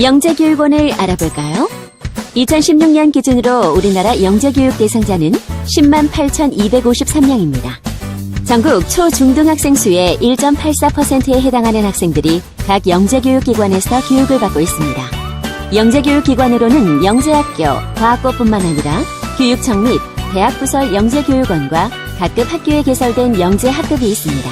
영재교육원을 알아볼까요? 2016년 기준으로 우리나라 영재교육 대상자는 10만 8,253명입니다. 전국 초중등학생 수의 1.84%에 해당하는 학생들이 각 영재교육기관에서 교육을 받고 있습니다. 영재교육기관으로는 영재학교, 과학고뿐만 아니라 교육청 및 대학부설 영재교육원과 각급 학교에 개설된 영재학급이 있습니다.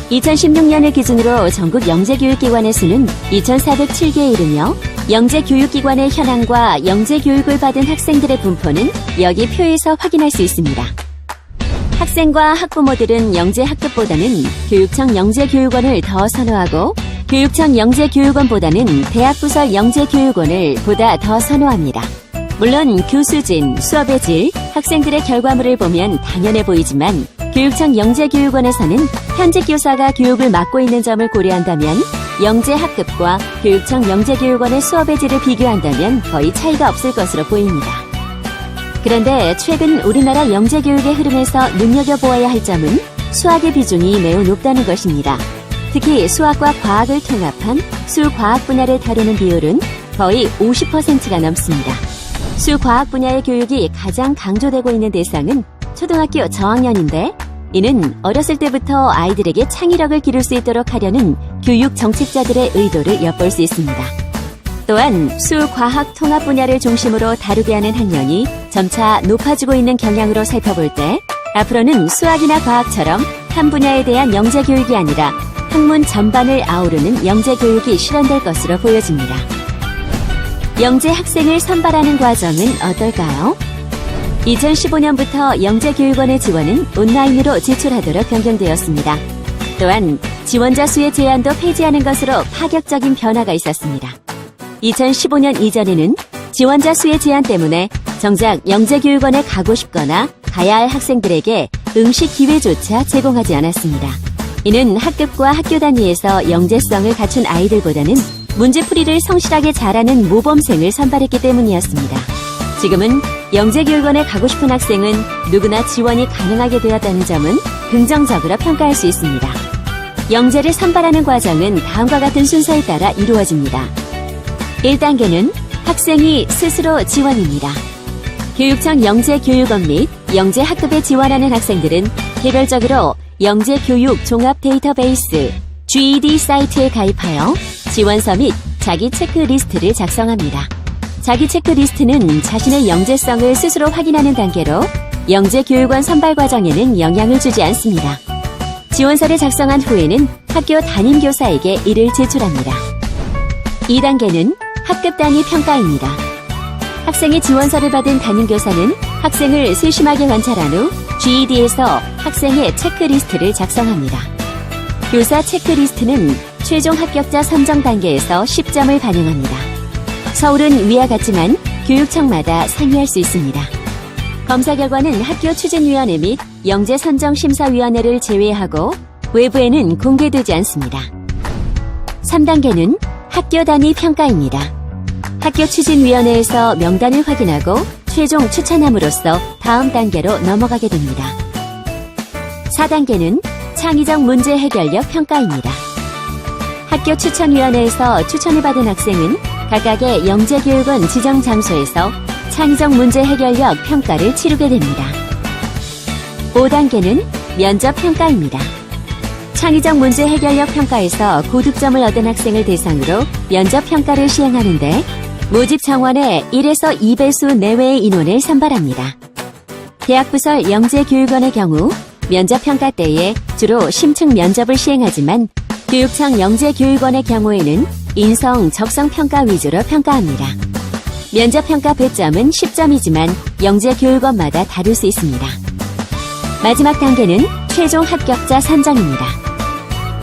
2016년을 기준으로 전국 영재교육기관의 수는 2,407개에 이르며 영재교육기관의 현황과 영재교육을 받은 학생들의 분포는 여기 표에서 확인할 수 있습니다. 학생과 학부모들은 영재학급보다는 교육청 영재교육원을 더 선호하고 교육청 영재교육원보다는 대학부설 영재교육원을 보다 더 선호합니다. 물론 교수진, 수업의 질, 학생들의 결과물을 보면 당연해 보이지만 교육청 영재교육원에서는 현직 교사가 교육을 맡고 있는 점을 고려한다면 영재학급과 교육청 영재교육원의 수업의 질을 비교한다면 거의 차이가 없을 것으로 보입니다. 그런데 최근 우리나라 영재교육의 흐름에서 눈여겨보아야 할 점은 수학의 비중이 매우 높다는 것입니다. 특히 수학과 과학을 통합한 수과학 분야를 다루는 비율은 거의 50%가 넘습니다. 수과학 분야의 교육이 가장 강조되고 있는 대상은 초등학교 저학년인데 이는 어렸을 때부터 아이들에게 창의력을 기를 수 있도록 하려는 교육 정책자들의 의도를 엿볼 수 있습니다. 또한 수과학 통합 분야를 중심으로 다루게 하는 학년이 점차 높아지고 있는 경향으로 살펴볼 때 앞으로는 수학이나 과학처럼 한 분야에 대한 영재교육이 아니라 학문 전반을 아우르는 영재교육이 실현될 것으로 보여집니다. 영재 학생을 선발하는 과정은 어떨까요? 2015년부터 영재교육원의 지원은 온라인으로 제출하도록 변경되었습니다. 또한 지원자 수의 제한도 폐지하는 것으로 파격적인 변화가 있었습니다. 2015년 이전에는 지원자 수의 제한 때문에 정작 영재교육원에 가고 싶거나 가야 할 학생들에게 응시 기회조차 제공하지 않았습니다. 이는 학급과 학교 단위에서 영재성을 갖춘 아이들보다는 문제풀이를 성실하게 잘하는 모범생을 선발했기 때문이었습니다. 지금은 영재교육원에 가고 싶은 학생은 누구나 지원이 가능하게 되었다는 점은 긍정적으로 평가할 수 있습니다. 영재를 선발하는 과정은 다음과 같은 순서에 따라 이루어집니다. 1단계는 학생이 스스로 지원입니다. 교육청 영재교육원 및 영재학급에 지원하는 학생들은 개별적으로 영재교육 종합 데이터베이스 GED 사이트에 가입하여 지원서 및 자기 체크리스트를 작성합니다. 자기 체크리스트는 자신의 영재성을 스스로 확인하는 단계로 영재교육원 선발 과정에는 영향을 주지 않습니다. 지원서를 작성한 후에는 학교 담임교사에게 이를 제출합니다. 2단계는 학급 단위 평가입니다. 학생이 지원서를 받은 담임교사는 학생을 세심하게 관찰한 후 GED에서 학생의 체크리스트를 작성합니다. 교사 체크리스트는 최종 합격자 선정 단계에서 10점을 반영합니다. 서울은 위와 같지만 교육청마다 상이할 수 있습니다. 검사 결과는 학교 추진위원회 및 영재선정심사위원회를 제외하고 외부에는 공개되지 않습니다. 3단계는 학교 단위 평가입니다. 학교 추진위원회에서 명단을 확인하고 최종 추천함으로써 다음 단계로 넘어가게 됩니다. 4단계는 창의적 문제 해결력 평가입니다. 학교 추천위원회에서 추천을 받은 학생은 각각의 영재교육원 지정 장소에서 창의적 문제 해결력 평가를 치르게 됩니다. 5단계는 면접 평가입니다. 창의적 문제 해결력 평가에서 고득점을 얻은 학생을 대상으로 면접 평가를 시행하는데 모집 정원의 1에서 2배수 내외의 인원을 선발합니다. 대학부설 영재교육원의 경우 면접 평가 때에 주로 심층 면접을 시행하지만 교육청 영재교육원의 경우에는 인성, 적성 평가 위주로 평가합니다. 면접 평가 배점은 10점이지만 영재교육원마다 다를 수 있습니다. 마지막 단계는 최종 합격자 선정입니다.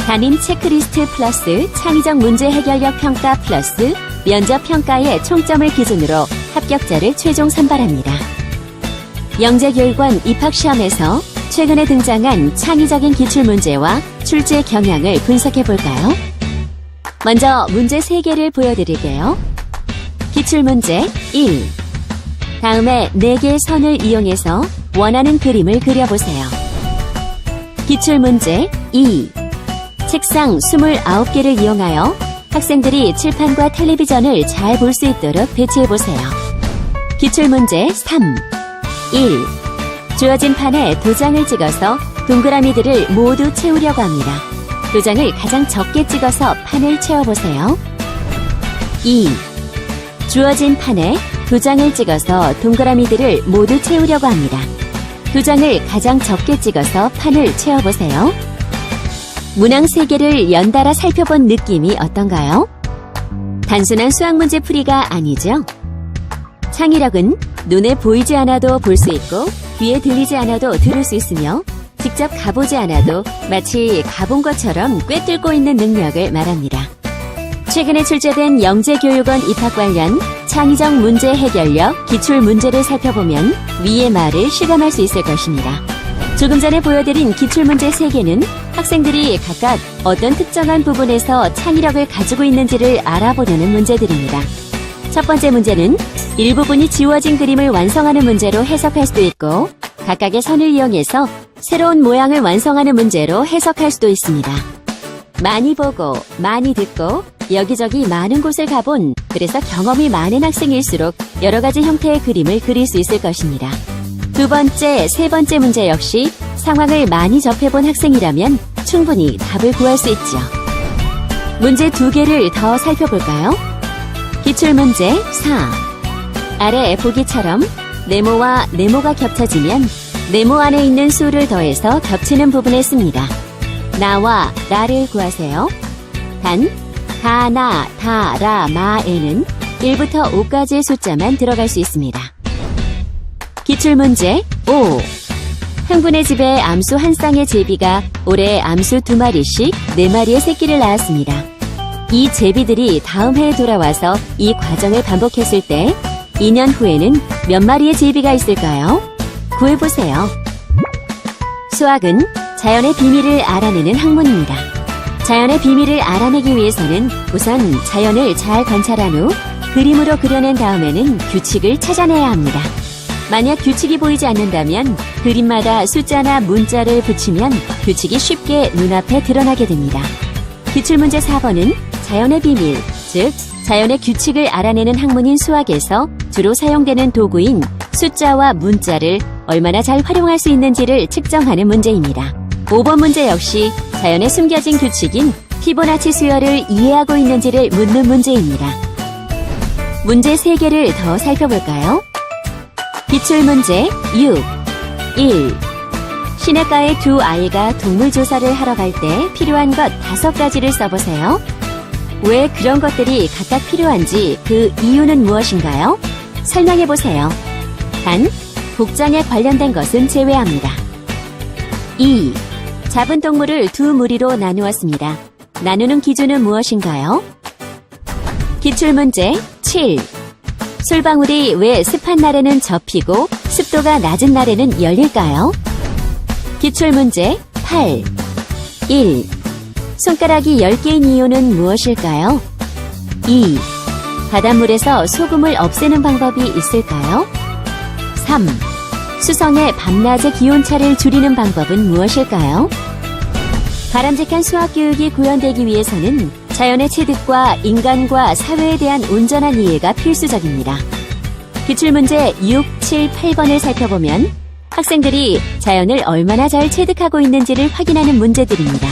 담임 체크리스트 플러스 창의적 문제 해결력 평가 플러스 면접 평가의 총점을 기준으로 합격자를 최종 선발합니다. 영재교육원 입학시험에서 최근에 등장한 창의적인 기출문제와 출제 경향을 분석해볼까요? 먼저 문제 3개를 보여드릴게요. 기출문제 1. 다음에 4개의 선을 이용해서 원하는 그림을 그려보세요. 기출문제 2. 책상 29개를 이용하여 학생들이 칠판과 텔레비전을 잘 볼 수 있도록 배치해보세요. 기출문제 3. 1. 주어진 판에 도장을 찍어서 동그라미들을 모두 채우려고 합니다. 도장을 가장 적게 찍어서 판을 채워보세요. 2. 주어진 판에 도장을 찍어서 동그라미들을 모두 채우려고 합니다. 도장을 가장 적게 찍어서 판을 채워보세요. 문항 3개를 연달아 살펴본 느낌이 어떤가요? 단순한 수학 문제 풀이가 아니죠? 창의력은 눈에 보이지 않아도 볼 수 있고 귀에 들리지 않아도 들을 수 있으며 직접 가보지 않아도 마치 가본 것처럼 꿰뚫고 있는 능력을 말합니다. 최근에 출제된 영재교육원 입학 관련 창의적 문제 해결력 기출 문제를 살펴보면 위의 말을 실감할 수 있을 것입니다. 조금 전에 보여드린 기출문제 3개는 학생들이 각각 어떤 특정한 부분에서 창의력을 가지고 있는지를 알아보려는 문제들입니다. 첫 번째 문제는 일부분이 지워진 그림을 완성하는 문제로 해석할 수도 있고 각각의 선을 이용해서 새로운 모양을 완성하는 문제로 해석할 수도 있습니다. 많이 보고 많이 듣고 여기저기 많은 곳을 가본 그래서 경험이 많은 학생일수록 여러 가지 형태의 그림을 그릴 수 있을 것입니다. 두 번째, 세 번째 문제 역시 상황을 많이 접해본 학생이라면 충분히 답을 구할 수 있죠. 문제 2개를 더 살펴볼까요? 기출문제 4. 아래 보기처럼 네모와 네모가 겹쳐지면 네모 안에 있는 수를 더해서 겹치는 부분을 씁니다. 나와 나를 구하세요. 단, 다, 나, 다, 라, 마에는 1부터 5까지의 숫자만 들어갈 수 있습니다. 기출문제 5. 흥분의 집에 암수 한 쌍의 제비가 올해 암수 2마리씩 4마리의 새끼를 낳았습니다. 이 제비들이 다음 해에 돌아와서 이 과정을 반복했을 때 2년 후에는 몇 마리의 제비가 있을까요? 구해보세요. 수학은 자연의 비밀을 알아내는 학문입니다. 자연의 비밀을 알아내기 위해서는 우선 자연을 잘 관찰한 후 그림으로 그려낸 다음에는 규칙을 찾아내야 합니다. 만약 규칙이 보이지 않는다면 그림마다 숫자나 문자를 붙이면 규칙이 쉽게 눈앞에 드러나게 됩니다. 기출문제 4번은 자연의 비밀, 즉 자연의 규칙을 알아내는 학문인 수학에서 주로 사용되는 도구인 숫자와 문자를 얼마나 잘 활용할 수 있는지를 측정하는 문제입니다. 5번 문제 역시 자연에 숨겨진 규칙인 피보나치 수열을 이해하고 있는지를 묻는 문제입니다. 문제 3개를 더 살펴볼까요? 기출문제 6. 1. 시냇가에 두 아이가 동물 조사를 하러 갈 때 필요한 것 5가지를 써보세요. 왜 그런 것들이 각각 필요한지 그 이유는 무엇인가요? 설명해보세요. 단, 복장에 관련된 것은 제외합니다. 2. 잡은 동물을 두 무리로 나누었습니다. 나누는 기준은 무엇인가요? 기출문제 7. 솔방울이 왜 습한 날에는 접히고 습도가 낮은 날에는 열릴까요? 기출문제 8. 1. 손가락이 10개인 이유는 무엇일까요? 2. 바닷물에서 소금을 없애는 방법이 있을까요? 3. 수성의 밤낮의 기온차를 줄이는 방법은 무엇일까요? 바람직한 수학교육이 구현되기 위해서는 자연의 체득과 인간과 사회에 대한 온전한 이해가 필수적입니다. 기출문제 6, 7, 8번을 살펴보면 학생들이 자연을 얼마나 잘 체득하고 있는지를 확인하는 문제들입니다.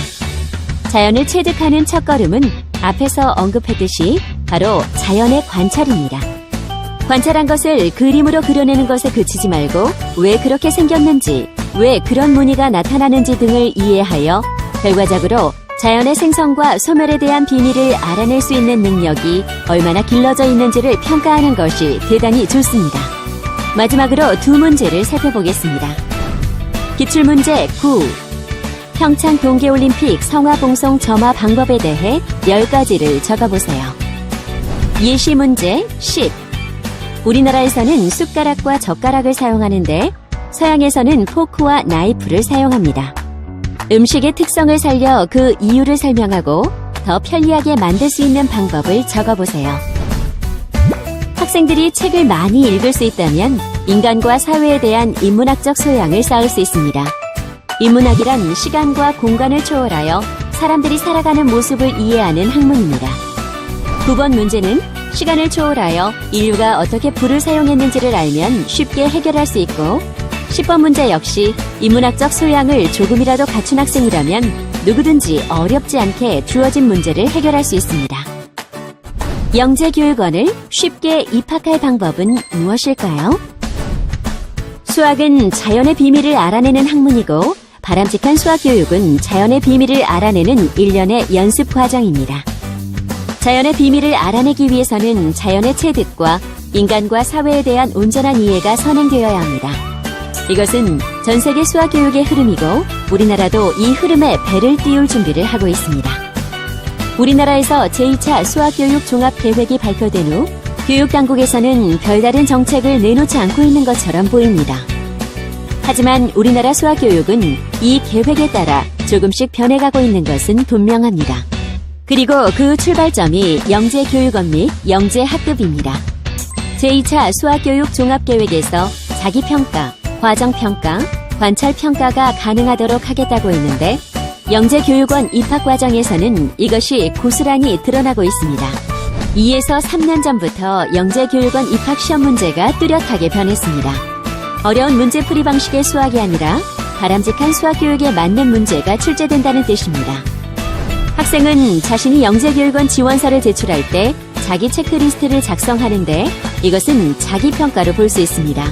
자연을 체득하는 첫걸음은 앞에서 언급했듯이 바로 자연의 관찰입니다. 관찰한 것을 그림으로 그려내는 것에 그치지 말고 왜 그렇게 생겼는지, 왜 그런 무늬가 나타나는지 등을 이해하여 결과적으로 자연의 생성과 소멸에 대한 비밀을 알아낼 수 있는 능력이 얼마나 길러져 있는지를 평가하는 것이 대단히 좋습니다. 마지막으로 2문제를 살펴보겠습니다. 기출문제 9. 평창 동계올림픽 성화봉송 점화 방법에 대해 10가지를 적어보세요. 예시문제 10. 우리나라에서는 숟가락과 젓가락을 사용하는데 서양에서는 포크와 나이프를 사용합니다. 음식의 특성을 살려 그 이유를 설명하고 더 편리하게 만들 수 있는 방법을 적어보세요. 학생들이 책을 많이 읽을 수 있다면 인간과 사회에 대한 인문학적 소양을 쌓을 수 있습니다. 인문학이란 시간과 공간을 초월하여 사람들이 살아가는 모습을 이해하는 학문입니다. 9번 문제는 시간을 초월하여 인류가 어떻게 불을 사용했는지를 알면 쉽게 해결할 수 있고 10번 문제 역시 인문학적 소양을 조금이라도 갖춘 학생이라면 누구든지 어렵지 않게 주어진 문제를 해결할 수 있습니다. 영재교육원을 쉽게 입학할 방법은 무엇일까요? 수학은 자연의 비밀을 알아내는 학문이고 바람직한 수학교육은 자연의 비밀을 알아내는 일련의 연습 과정입니다. 자연의 비밀을 알아내기 위해서는 자연의 체득과 인간과 사회에 대한 온전한 이해가 선행되어야 합니다. 이것은 전 세계 수학교육의 흐름이고 우리나라도 이 흐름에 배를 띄울 준비를 하고 있습니다. 우리나라에서 제2차 수학교육 종합계획이 발표된 후 교육당국에서는 별다른 정책을 내놓지 않고 있는 것처럼 보입니다. 하지만 우리나라 수학교육은 이 계획에 따라 조금씩 변해가고 있는 것은 분명합니다. 그리고 그 출발점이 영재교육원 및 영재학급입니다. 제2차 수학교육 종합계획에서 자기평가, 과정평가, 관찰평가가 가능하도록 하겠다고 했는데 영재교육원 입학 과정에서는 이것이 고스란히 드러나고 있습니다. 2에서 3년 전부터 영재교육원 입학 시험 문제가 뚜렷하게 변했습니다. 어려운 문제풀이 방식의 수학이 아니라 바람직한 수학교육에 맞는 문제가 출제된다는 뜻입니다. 학생은 자신이 영재교육원 지원서를 제출할 때 자기 체크리스트를 작성하는데 이것은 자기평가로 볼 수 있습니다.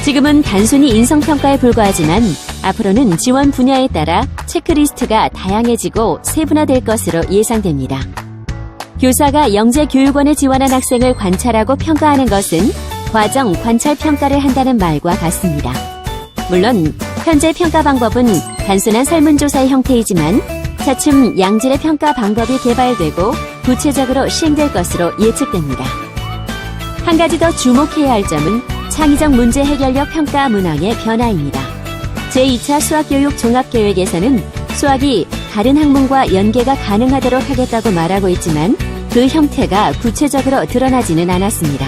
지금은 단순히 인성평가에 불과하지만 앞으로는 지원 분야에 따라 체크리스트가 다양해지고 세분화될 것으로 예상됩니다. 교사가 영재교육원에 지원한 학생을 관찰하고 평가하는 것은 과정 관찰평가를 한다는 말과 같습니다. 물론 현재 평가 방법은 단순한 설문조사의 형태이지만 차츰 양질의 평가 방법이 개발되고 구체적으로 시행될 것으로 예측됩니다. 한 가지 더 주목해야 할 점은 창의적 문제 해결력 평가 문항의 변화입니다. 제2차 수학교육 종합계획에서는 수학이 다른 학문과 연계가 가능하도록 하겠다고 말하고 있지만 그 형태가 구체적으로 드러나지는 않았습니다.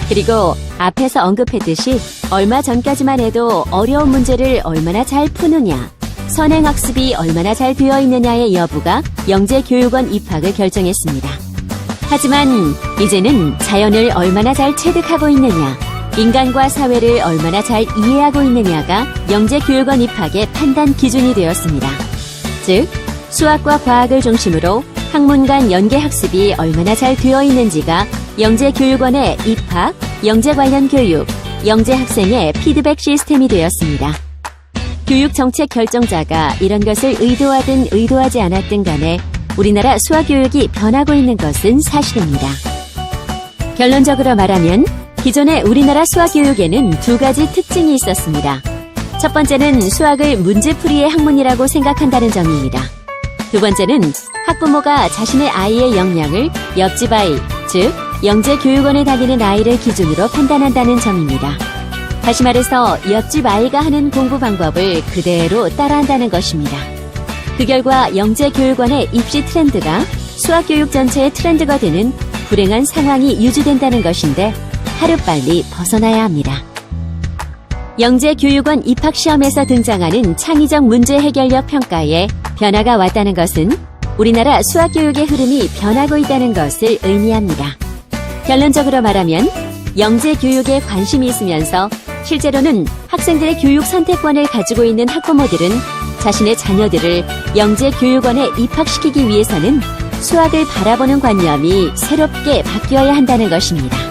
그리고 앞에서 언급했듯이 얼마 전까지만 해도 어려운 문제를 얼마나 잘 푸느냐, 선행학습이 얼마나 잘 되어 있느냐의 여부가 영재교육원 입학을 결정했습니다. 하지만 이제는 자연을 얼마나 잘 체득하고 있느냐, 인간과 사회를 얼마나 잘 이해하고 있느냐가 영재교육원 입학의 판단 기준이 되었습니다. 즉, 수학과 과학을 중심으로 학문 간 연계학습이 얼마나 잘 되어 있는지가 영재교육원의 입학, 영재 관련 교육, 영재 학생의 피드백 시스템이 되었습니다. 교육정책 결정자가 이런 것을 의도하든 의도하지 않았든 간에 우리나라 수학교육이 변하고 있는 것은 사실입니다. 결론적으로 말하면 기존의 우리나라 수학교육에는 두 가지 특징이 있었습니다. 첫 번째는 수학을 문제풀이의 학문이라고 생각한다는 점입니다. 두 번째는 학부모가 자신의 아이의 역량을 옆집 아이, 즉 영재교육원에 다니는 아이를 기준으로 판단한다는 점입니다. 다시 말해서 옆집 아이가 하는 공부 방법을 그대로 따라한다는 것입니다. 그 결과 영재교육원의 입시 트렌드가 수학교육 전체의 트렌드가 되는 불행한 상황이 유지된다는 것인데 하루빨리 벗어나야 합니다. 영재교육원 입학시험에서 등장하는 창의적 문제 해결력 평가에 변화가 왔다는 것은 우리나라 수학교육의 흐름이 변하고 있다는 것을 의미합니다. 결론적으로 말하면 영재교육에 관심이 있으면서 실제로는 학생들의 교육 선택권을 가지고 있는 학부모들은 자신의 자녀들을 영재교육원에 입학시키기 위해서는 수학을 바라보는 관념이 새롭게 바뀌어야 한다는 것입니다.